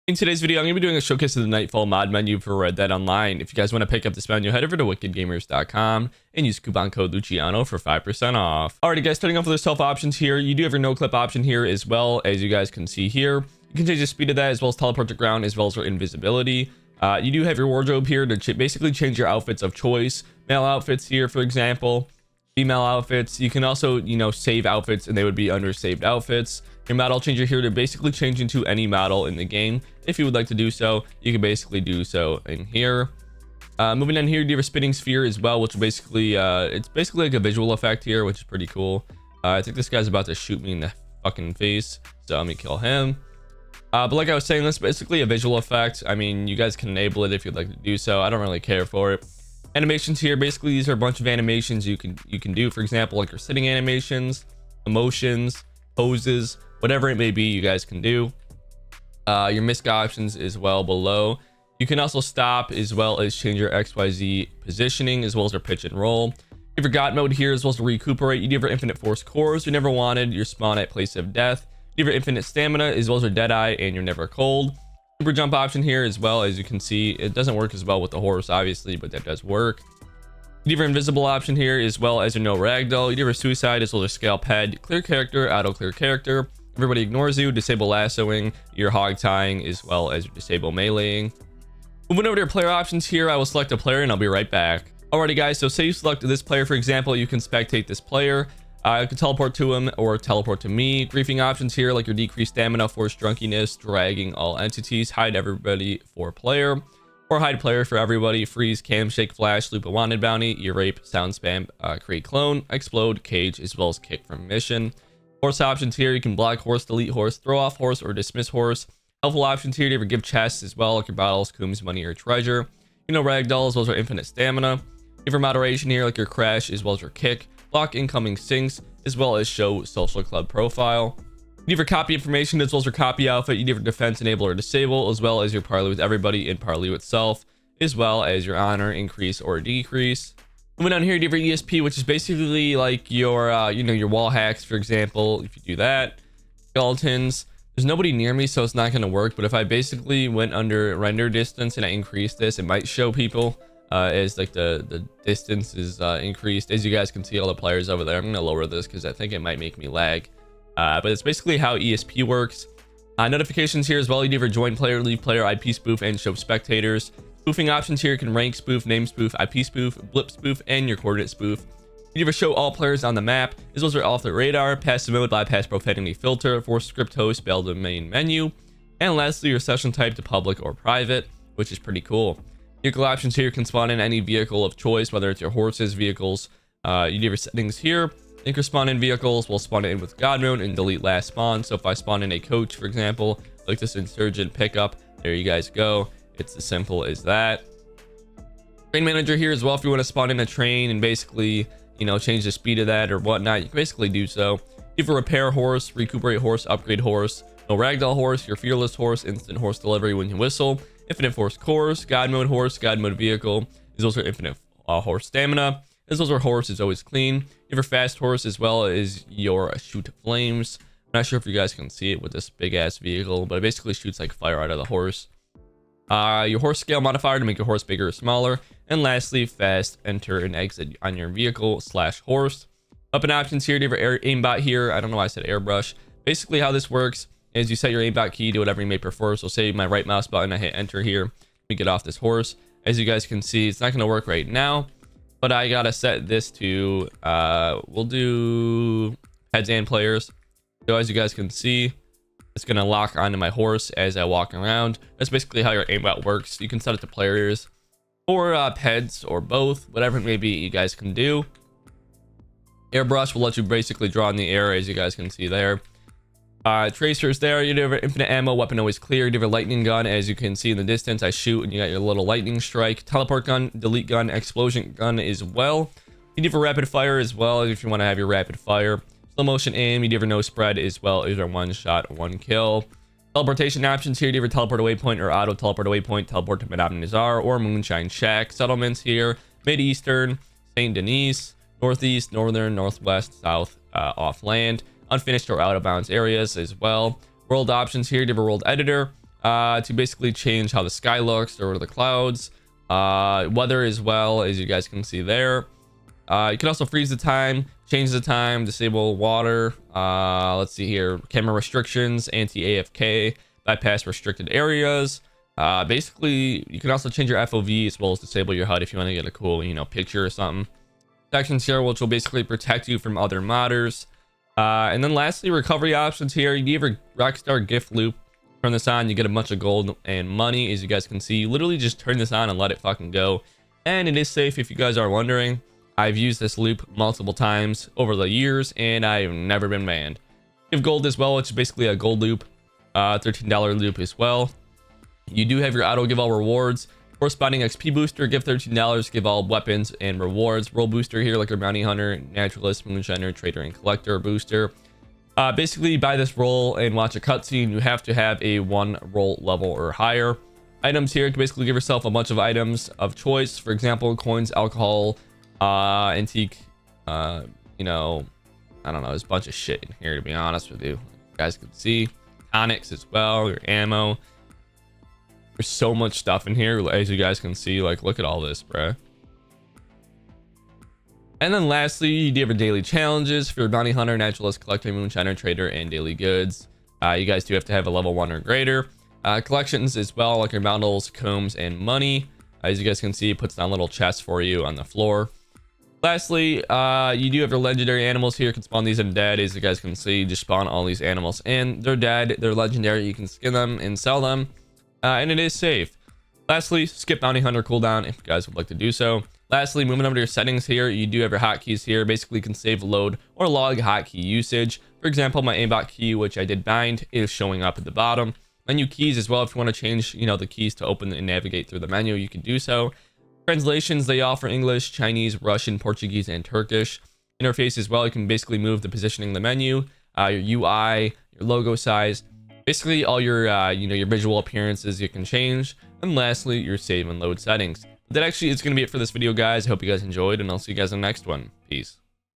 In today's video, I'm going to be doing a showcase of the Nightfall mod menu for Red Dead Online. If you guys want to pick up this menu, head over to wickedgamers.com and use coupon code Luciano for 5% off. Alrighty guys, starting off with the self options here, you do have your no clip option here as well, as you guys can see here. You can change the speed of that as well as teleport to ground as well as your invisibility. You do have your wardrobe here to basically change your outfits of choice. Male outfits here, for example. Female outfits. You can also, save outfits and they would be under saved outfits. Your model changer here to basically change into any model in the game. If you would like to do so, you can basically do so in here. Moving on here, you have a spinning sphere as well, which basically it's basically like a visual effect here, which is pretty cool. I think this guy's about to shoot me in the fucking face, so let me kill him. But like I was saying, that's basically a visual effect. I mean, you guys can enable it if you'd like to do so. I don't really care for it. Animations here, basically these are a bunch of animations you can do. For example, like your sitting animations, emotions, poses, whatever it may be, you guys can do. Your misc options as well below. You can also stop as well as change your XYZ positioning as well as your pitch and roll. You have your God mode here as well as to recuperate. You do have your infinite force cores, you're never wanted, your spawn at place of death. You have your infinite stamina as well as your dead eye and you're never cold. Super jump option here as well, as you can see. It doesn't work as well with the horse obviously, but that does work. You have your invisible option here as well as your no ragdoll. You have your suicide as well as scalp head, clear character, auto clear character. Everybody ignores you, disable lassoing, your hog tying as well as your disable meleeing. Moving over to your player options here, I will select a player and I'll be right back. Alrighty guys, so say you select this player, for example, you can spectate this player. I can teleport to him or teleport to me. Griefing options here, like your decreased stamina, force drunkenness, dragging all entities, hide everybody for player, or hide player for everybody, freeze, cam, shake, flash, loop a wanted bounty, ear rape, sound spam, create clone, explode, cage, as well as kick from mission. Horse options here, you can block horse, delete horse, throw off horse, or dismiss horse. Helpful options here, you ever give chests as well, like your bottles, combs, money, or treasure. Ragdoll as well as your infinite stamina. You have your moderation here, like your crash as well as your kick. Block incoming syncs as well as show social club profile. You have your copy information as well as your copy outfit. You have your defense, enable, or disable, as well as your parley with everybody and parley with self, as well as your honor increase or decrease. Moving on here, you have your ESP, which is basically like your your wall hacks, for example. If you do that, skeletons. There's nobody near me, so it's not going to work. But if I basically went under render distance and I increased this, it might show people as like the distance is increased. As you guys can see all the players over there. I'm going to lower this because I think it might make me lag. But it's basically how ESP works. Notifications here as well. You either join player, leave player, IP spoof, and show spectators. Spoofing options here can rank spoof, name spoof, IP spoof, blip spoof, and your coordinate spoof. You either show all players on the map, as well as off the radar, passive mode, bypass profanity filter, force script host, bail the main menu, and lastly your session type to public or private, which is pretty cool. Vehicle options here can spawn in any vehicle of choice, whether it's your horses, vehicles. You do your settings here. Anchor spawn in vehicles, will spawn it in with God mode and delete last spawn. So if I spawn in a coach, for example, like this insurgent pickup, there you guys go. It's as simple as that. Train manager here as well. If you want to spawn in a train and basically, change the speed of that or whatnot, you can basically do so. You have a repair horse, recuperate horse, upgrade horse, no ragdoll horse, your fearless horse, instant horse delivery when you whistle, infinite force cores, God mode horse, God mode vehicle. There's also infinite horse stamina. As well as our horse is always clean. You have your fast horse as well as your shoot flames. I'm not sure if you guys can see it with this big ass vehicle, but it basically shoots like fire out of the horse. Your horse scale modifier to make your horse bigger or smaller. And lastly, fast enter and exit on your vehicle / horse. Weapon options here, you have your aimbot here. I don't know why I said airbrush. Basically how this works is you set your aimbot key to whatever you may prefer. So say my right mouse button, I hit enter here. Let me get off this horse. As you guys can see, it's not going to work right now, but I gotta set this to we'll do heads and players. So as you guys can see, it's gonna lock onto my horse as I walk around. That's basically how your aimbot works. You can set it to players or peds or both, whatever it may be, you guys can do. Airbrush will let you basically draw in the air, as you guys can see there. Tracers there. You have infinite ammo, weapon always clear. You have a lightning gun, as you can see in the distance. I shoot and you got your little lightning strike. Teleport gun, delete gun, explosion gun as well. You have a rapid fire as well, if you want to have your rapid fire. Slow motion aim, you have no spread as well as your one shot, one kill. Teleportation options here, you have teleport away point or auto teleport away point, teleport to Madame Nazar or Moonshine Shack. Settlements here, Mid-Eastern, Saint Denis, Northeast, Northern, Northwest, South, off land. Unfinished or out of bounds areas as well. World options here, you have a world editor, to basically change how the sky looks or the clouds, weather as well, as you guys can see there. You can also freeze the time, change the time, disable water. Let's see here, camera restrictions, anti-AFK, bypass restricted areas. Basically, you can also change your FOV as well as disable your HUD if you want to get a cool, picture or something. Sections here, which will basically protect you from other modders. And then lastly, recovery options here. You have a Rockstar gift loop. Turn this on, you get a bunch of gold and money. As you guys can see, you literally just turn this on and let it fucking go. And it is safe if you guys are wondering. I've used this loop multiple times over the years and I've never been banned. You have gold as well, which is basically a gold loop, $13 loop as well. You do have your auto give all rewards. Corresponding XP booster, give $13, give all weapons and rewards. Role booster here, like a bounty hunter, naturalist, moonshiner, trader, and collector booster. Basically, buy this role and watch a cutscene. You have to have a 1 role level or higher. Items here, you can basically give yourself a bunch of items of choice. For example, coins, alcohol, antique, I don't know, there's a bunch of shit in here, to be honest with you. You guys can see tonics as well, your ammo. There's so much stuff in here, as you guys can see. Like, look at all this, bruh. And then lastly, you do have your daily challenges for your bounty hunter, naturalist, collector, moonshiner, trader, and daily goods. You guys do have to have a level 1 or greater. Collections as well, like your bundles, combs, and money. As you guys can see, it puts down little chests for you on the floor. Lastly, you do have your legendary animals here. You can spawn these in dead. As you guys can see, just spawn all these animals and they're dead. They're legendary. You can skin them and sell them. And it is safe. Lastly, skip bounty hunter cooldown if you guys would like to do so. Lastly, moving over to your settings here, you do have your hotkeys here. Basically, you can save, load, or log hotkey usage. For example, my aimbot key, which I did bind, is showing up at the bottom. Menu keys as well. If you want to change, the keys to open and navigate through the menu, you can do so. Translations, they offer English, Chinese, Russian, Portuguese, and Turkish. Interface as well, you can basically move the positioning of the menu, your UI, your logo size. Basically, all your, your visual appearances you can change. And lastly, your save and load settings. That actually is going to be it for this video, guys. I hope you guys enjoyed, and I'll see you guys in the next one. Peace.